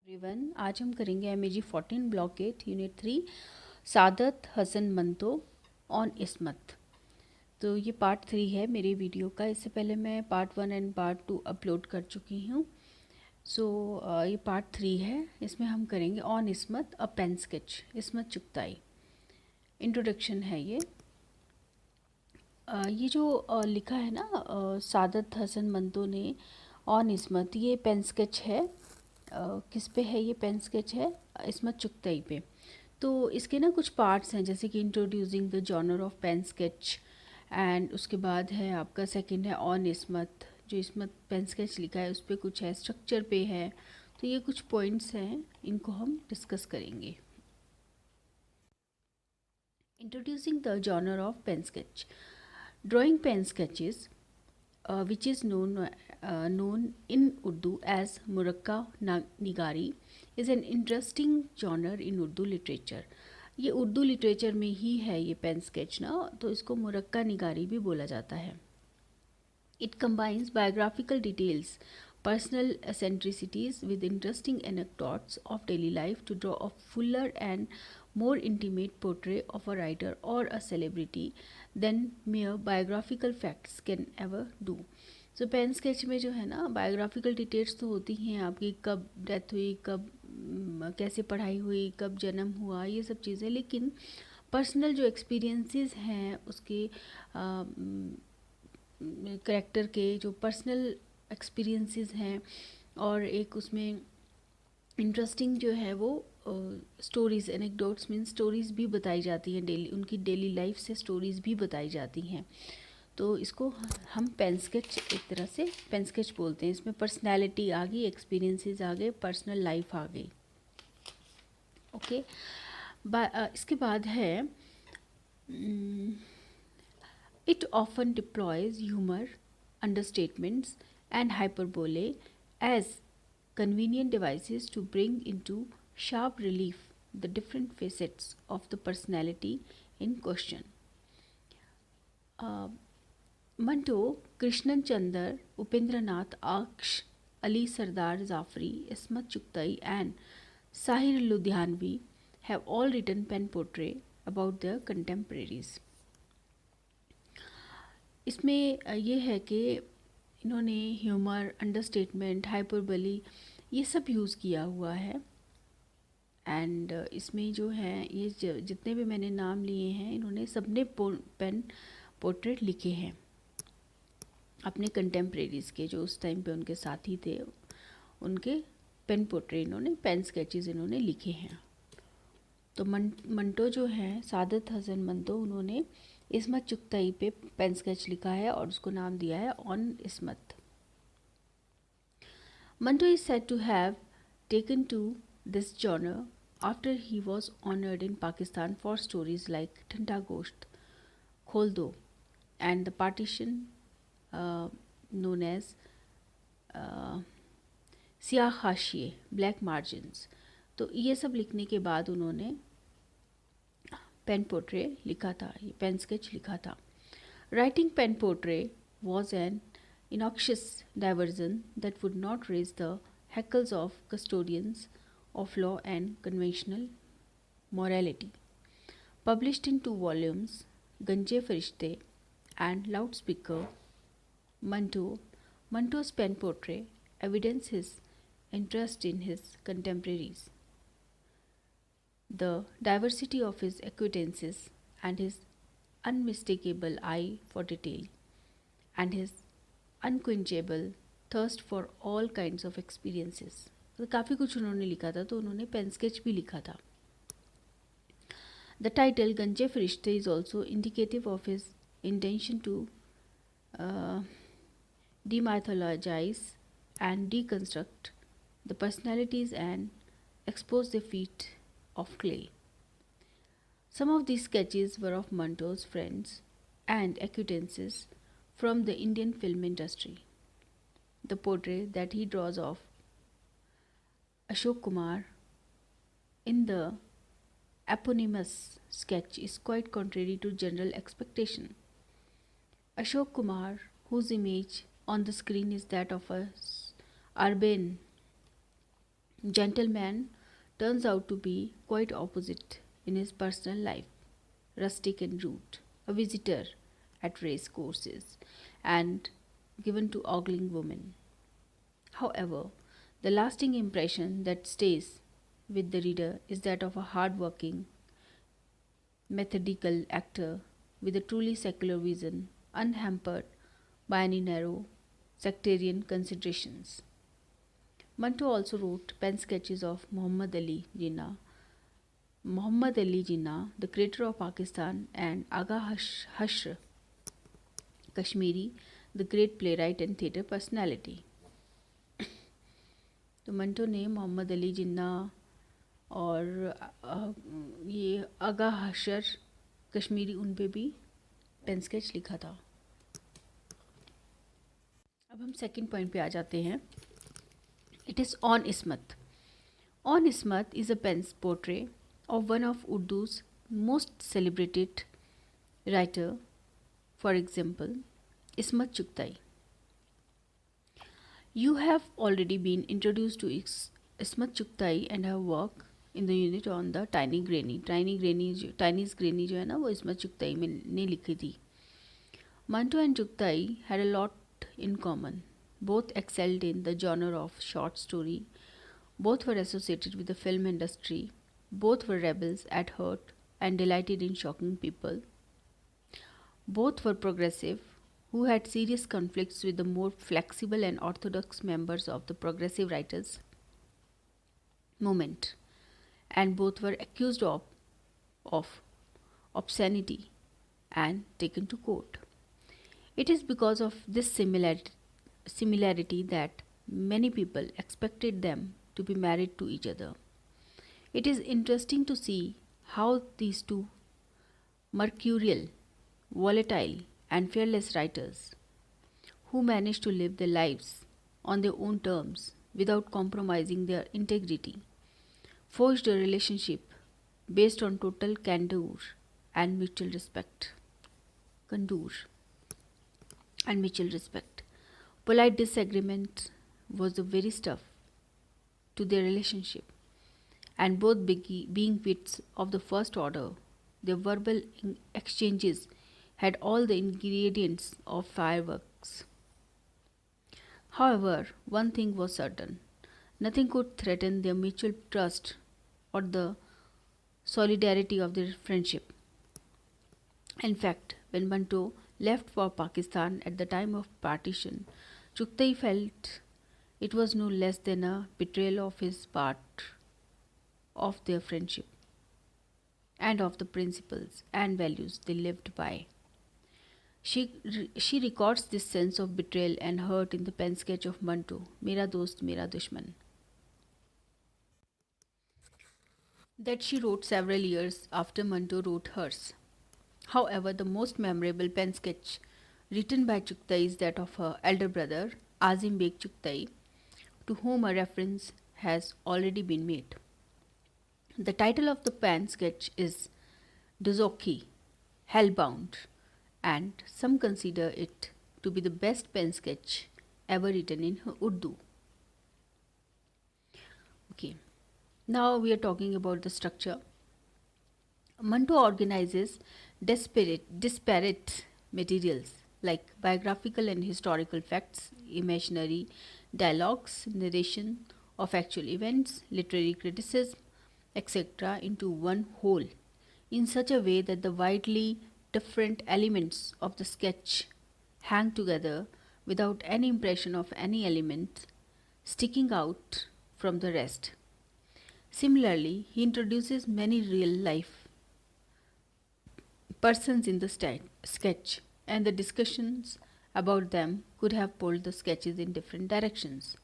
Everyone, आज हम करेंगे MAG 14 block 8 unit 3 Saadat Hasan Manto on Ismat. तो ये पार्ट 3 है मेरे वीडियो का। इससे पहले मैं पार्ट 1 एंड पार्ट 2 अपलोड कर चुकी हूँ। ये पार्ट 3 है। इसमें हम करेंगे on Ismat a pen sketch, Ismat Chughtai. Introduction है ये। ये जो लिखा है ना सादत हसन मंतो ने ऑन इस्मत, ये पेन स्केच है। किस पे है ये पेन स्केच है? इस्मत चुगताई पे। तो इसके ना कुछ पार्ट्स हैं, जैसे कि introducing the genre of pen sketch, and उसके बाद है आपका सेकंड है ऑन इस्मत। जो इस्मत पेन स्केच लिखा है उस पर कुछ है, स्ट्रक्चर पे है। तो ये कुछ पॉइंट्स हैं, इनको हम डिस्कस करेंगे। Introducing the genre of pen sketch. Drawing pen sketches which is known in Urdu as muraqqa nigari is an interesting genre in Urdu literature। ये उर्दू लिटरेचर में ही है ये पेन स्केच ना, तो इसको मुरक्का निगारी भी बोला जाता है। It combines biographical details, personal eccentricities with interesting anecdotes of daily life to draw a fuller and more intimate portrait of a writer or a celebrity than mere biographical facts can ever do। So pen sketch में जो है ना biographical details तो होती हैं, आपकी कब death हुई, कब कैसे पढ़ाई हुई, कब जन्म हुआ, ये सब चीज़ें। लेकिन पर्सनल जो एक्सपीरियंसेस हैं उसके करेक्टर के जो पर्सनल एक्सपीरियंसेस हैं, और एक उसमें इंटरेस्टिंग जो है वो स्टोरीज़, एनेक्डोट्स मीन स्टोरीज़ भी बताई जाती हैं, डेली उनकी डेली लाइफ से स्टोरीज़ भी बताई जाती हैं। तो इसको हम पेन स्केच, एक तरह से पेन स्केच बोलते हैं। इसमें पर्सनैलिटी आ गई, एक्सपीरियंसेस आ गए, पर्सनल लाइफ आ गई। ओके। इसके बाद है it often deploys humour, understatements and hyperbole as convenient devices to bring into sharp relief the different facets of the personality in question। Manto, Krishan Chander, Upendra Nath आक्ष, Ali Sardar Jafri, Ismat Chughtai and Sahir Ludhianvi have all written pen portrait about their contemporaries। इसमें ये है कि इन्होंने humour, understatement, hyperbole ये सब use किया हुआ है। एंड इसमें जो है ये जितने भी मैंने नाम लिए हैं, इन्होंने सबने पेन पोर्ट्रेट लिखे हैं अपने कंटेम्प्रेरीज़ के, जो उस टाइम पे उनके साथी थे, उनके पेन पोर्ट्रेट इन्होंने, पेन स्केचेस इन्होंने लिखे हैं। तो मंटो जो है, सादत हसन मंटो, उन्होंने इस्मत चुगताई पे पेन स्केच लिखा है और उसको नाम दिया है on Ismat. Manto is said to have taken to this genre after he was honored in Pakistan for stories like Thanda Gosht, Khol Do, and the partition known as सियाह हाशिए, ब्लैक मार्जिन्स। तो ये सब लिखने के बाद उन्होंने पेन पोर्ट्रे लिखा था, ये पेन स्केच लिखा था। Writing pen portrait was an innoxious diversion that would not raise the hackles of custodians of law and conventional morality। Published in 2 volumes, Ganje Farishte and Loudspeaker, Manto's pen portrait evidence his interest in his contemporaries, the diversity of his acquaintances, and his unmistakable eye for detail, and his unquenchable thirst for all kinds of experiences. तो काफ़ी कुछ उन्होंने लिखा था, तो उन्होंने pen sketch भी लिखा था। The title Ganje Farishte is also indicative of his intention to demythologize and deconstruct the personalities and expose the feet of clay। Some of these sketches were of Manto's friends and acquaintances from the Indian film industry। The portrait that he draws of Ashok Kumar in the eponymous sketch is quite contrary to general expectation। Ashok Kumar, whose image on the screen is that of a urbane Gentleman turns out to be quite opposite in his personal life, rustic and rude, a visitor at race courses, and given to ogling women. However, the lasting impression that stays with the reader is that of a hard-working, methodical actor with a truly secular vision, unhampered by any narrow sectarian considerations. Manto also wrote pen sketches of Muhammad Ali Jinnah, the creator of Pakistan, and Aga Hashr Kashmiri, the great playwright and theatre personality. तो मंटो ने मोहम्मद अली जिन्ना और ये आगा हशर कश्मीरी उन पे भी pen sketch लिखा था. अब हम सेकंड पॉइंट पे आ जाते हैं. It is on Ismat. On Ismat is a pen portrait of one of Urdu's most celebrated writer, for example, Ismat Chugtai. You have already been introduced to Ismat Chugtai and her work in the unit on the Tiny Granny. Tiny's Granny जो है ना वो Ismat Chugtai ने लिखी थी. Manto and Chugtai had a lot in common. Both excelled in the genre of short story. Both were associated with the film industry. Both were rebels at heart and delighted in shocking people. Both were progressive, who had serious conflicts with the more flexible and orthodox members of the progressive writers' movement, and both were accused of obscenity and taken to court. It is because of this similarity that many people expected them to be married to each other. It is interesting to see how these two mercurial, volatile, and fearless writers, who managed to live their lives on their own terms without compromising their integrity, forged a relationship based on total candor and mutual respect. Polite disagreement was the very stuff to their relationship. And both being wits of the first order, their verbal exchanges had all the ingredients of fireworks. However, one thing was certain: nothing could threaten their mutual trust or the solidarity of their friendship. In fact, when Manto left for Pakistan at the time of partition, Chugtai felt it was no less than a betrayal of his part of their friendship and of the principles and values they lived by. She records this sense of betrayal and hurt in the pen sketch of Manto, Mera Dost Mera Dushman, that she wrote several years after Manto wrote hers. However, the most memorable pen sketch written by Chugtai is that of her elder brother, Azim Beg Chugtai, to whom a reference has already been made. The title of the pen sketch is Dozoki, Hellbound, and some consider it to be the best pen sketch ever written in Urdu. Okay, now we are talking about the structure. Manto organizes disparate materials like biographical and historical facts, imaginary dialogues, narration of actual events, literary criticism, etc., into one whole in such a way that the widely different elements of the sketch hang together without any impression of any element sticking out from the rest. Similarly, he introduces many real life persons in the sketch, and the discussions about them could have pulled the sketches in different directions.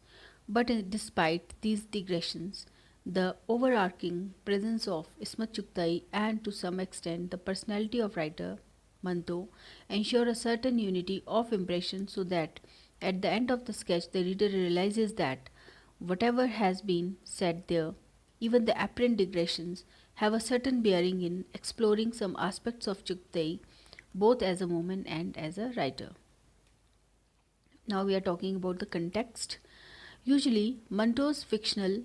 But despite these digressions, the overarching presence of Ismat Chugtai and to some extent the personality of writer Manto ensure a certain unity of impression, so that at the end of the sketch the reader realizes that whatever has been said there, even the apparent digressions, have a certain bearing in exploring some aspects of Chugtai both as a woman and as a writer. Now we are talking about the context. Usually, Manto's fictional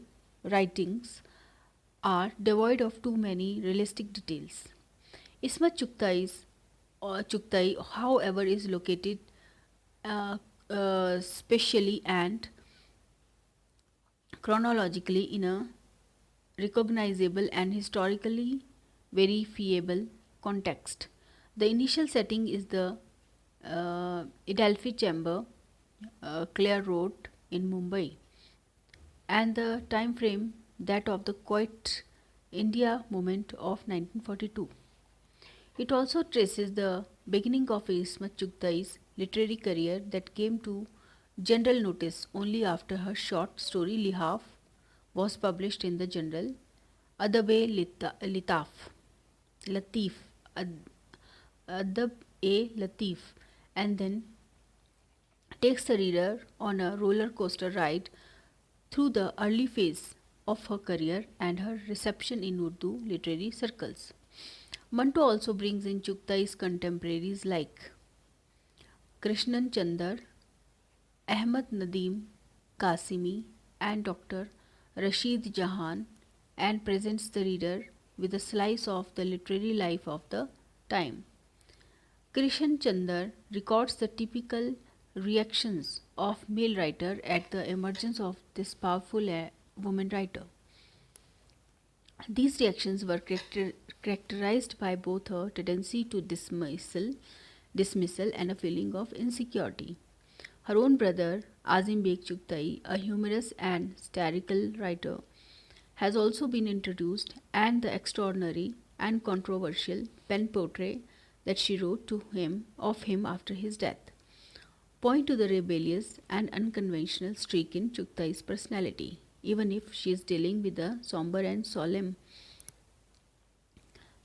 writings are devoid of too many realistic details. Ismat Chuktai, however, is located uh, spatially and chronologically in a recognizable and historically verifiable context. The initial setting is the Adelphi Chamber, Clare Road in Mumbai, and the time frame that of the Quiet India movement of 1942. It also traces the beginning of Ismat Chughtai's literary career that came to general notice only after her short story Lihaf was published in the journal Adab-e Latif, Adab-e Latif, and then takes the reader on a roller coaster ride through the early phase of her career and her reception in Urdu literary circles. Manto also brings in Chughai's contemporaries like Krishnan Chandar, Ahmad Nadeem Qasimi, and Dr. Rashid Jahan, and presents the reader with a slice of the literary life of the time. Krishan Chandar records the typical reactions of male writer at the emergence of this powerful woman writer. These reactions were characterized by both a tendency to dismissal and a feeling of insecurity. Her own brother, Azim Beg Chugtai, a humorous and satirical writer, has also been introduced, and the extraordinary and controversial pen portrait that she wrote to him of him after his death point to the rebellious and unconventional streak in Chughtai's personality, even if she is dealing with a somber and solemn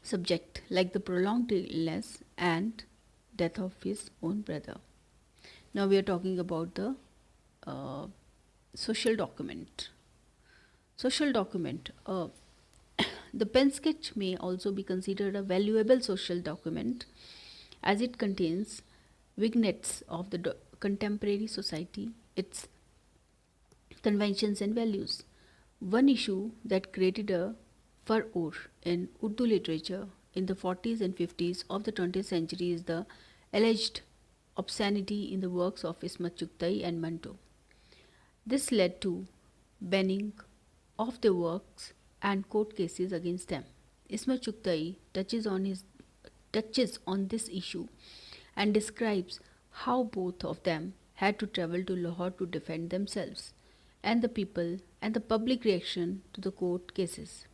subject like the prolonged illness and death of his own brother. Now we are talking about the uh, social document. Social document. The pen sketch may also be considered a valuable social document as it contains vignettes of the contemporary society, its conventions and values. One issue that created a furore in Urdu literature in the 40s and 50s of the 20th century is the alleged obscenity in the works of Ismat Chugtai and Manto. This led to banning of their works and court cases against them. Ismat Chugtai touches on this issue and describes how both of them had to travel to Lahore to defend themselves and the people and the public reaction to the court cases.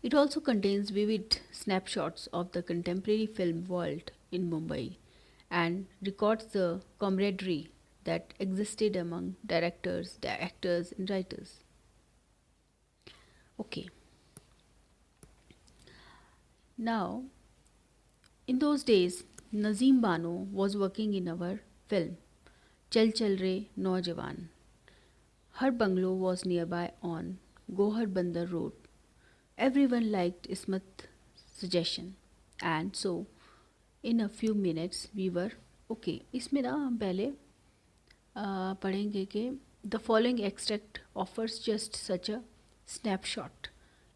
It also contains vivid snapshots of the contemporary film world in Mumbai and records the camaraderie that existed among directors, the actors, and writers. Okay, now in those days, Nazim Bano was working in our film Chal Chal Re Naujawan. Her bungalow was nearby on Gohar Bandar Road. Everyone liked Ismat's suggestion, and so in a few minutes we were okay. इसमें ना हम पहले पढ़ेंगे कि the following extract offers just such a snapshot.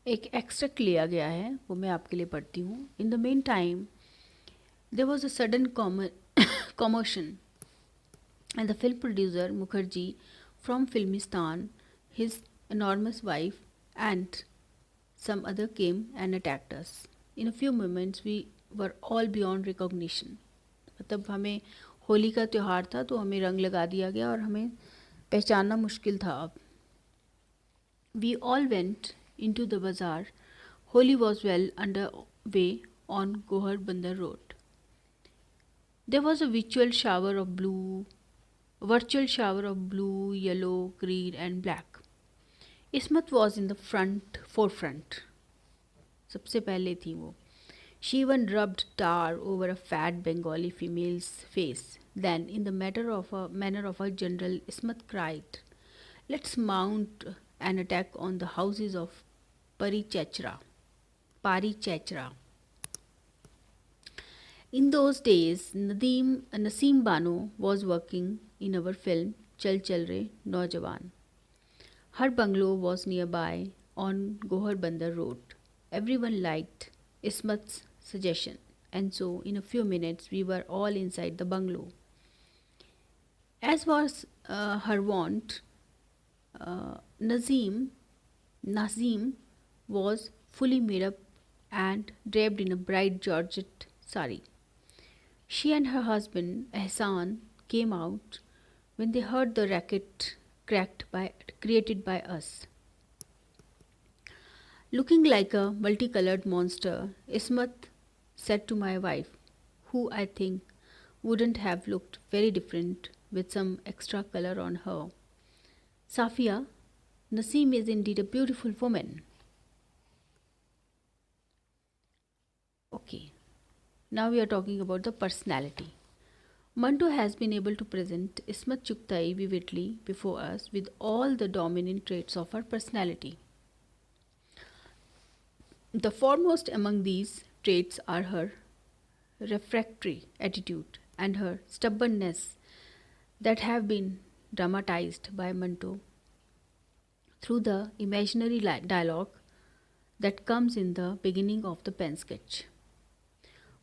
एक extract लिया गया है, वो मैं आपके लिए पढ़ती हूँ. In the main time there was a sudden commotion, and the film producer Mukherjee from Filmistan, his enormous wife, and some other came and attacked us. In a few moments, we were all beyond recognition. मतलब हमें होली का त्यौहार था तो हमें रंग लगा दिया गया और हमें पहचानना मुश्किल था अब. We all went into the bazaar. Holi was well underway on Gohar Bandar Road. There was a virtual shower of blue, yellow, green, and black. Ismat was in the forefront. सबसे पहले थी वो. She even rubbed tar over a fat Bengali female's face. Then, in the manner of a general, Ismat cried, "Let's mount an attack on the houses of Parichachra." Parichachra. In those days, Naseem Bano was working in our film Chal Chal Re Naujawan. Her bungalow was nearby on Gohar Bandar Road. Everyone liked Ismat's suggestion, and so in a few minutes we were all inside the bungalow. As was her wont, Nazim Nazim was fully made up and draped in a bright georgette sari. She and her husband Hasan came out when they heard the racket created by us. Looking like a multicolored monster, Ismat said to my wife, who I think wouldn't have looked very different with some extra color on her. Safia, Naseem is indeed a beautiful woman. Okay, now we are talking about the personality. Manto has been able to present Ismat Chuktai vividly before us with all the dominant traits of her personality. The foremost among these traits are her refractory attitude and her stubbornness that have been dramatized by Manto through the imaginary dialogue that comes in the beginning of the pen sketch.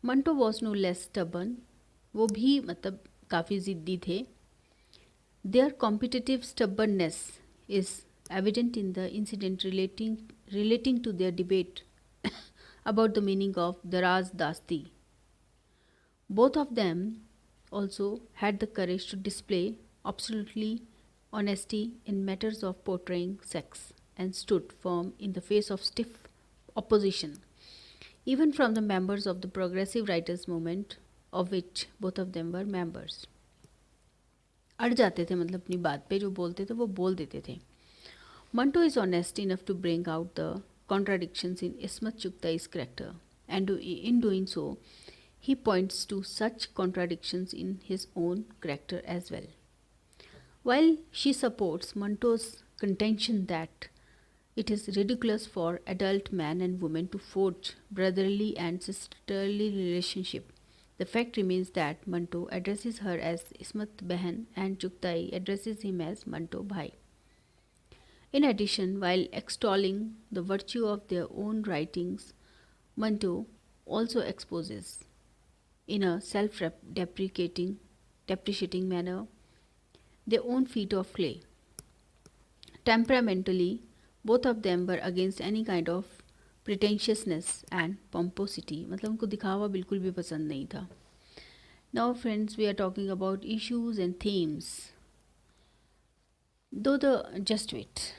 Manto was no less stubborn, वो भी मतलब काफ़ी ज़िद्दी थे. Their competitive stubbornness is evident in the incident relating to their debate about the meaning of Daraz Dasti. Both of them also had the courage to display absolutely honesty in matters of portraying sex and stood firm in the face of stiff opposition, even from the members of the progressive writers movement, of which both of them were members. अड़ जाते थे मतलब अपनी बात पे जो बोलते थे वो बोल देते थे. Manto is honest enough to bring out the contradictions in Ismat Chuktai's character, and in doing so, he points to such contradictions in his own character as well. While she supports Manto's contention that it is ridiculous for adult man and woman to forge brotherly and sisterly relationship, the fact remains that Manto addresses her as Ismat Behan and Chuktai addresses him as Manto Bhai. In addition, while extolling the virtue of their own writings, Manto also exposes, in a deprecating manner, their own feet of clay. Temperamentally, both of them were against any kind of pretentiousness and pomposity. मतलब उनको दिखावा बिल्कुल भी पसंद नहीं था. Now friends, we are talking about issues and themes. Just wait.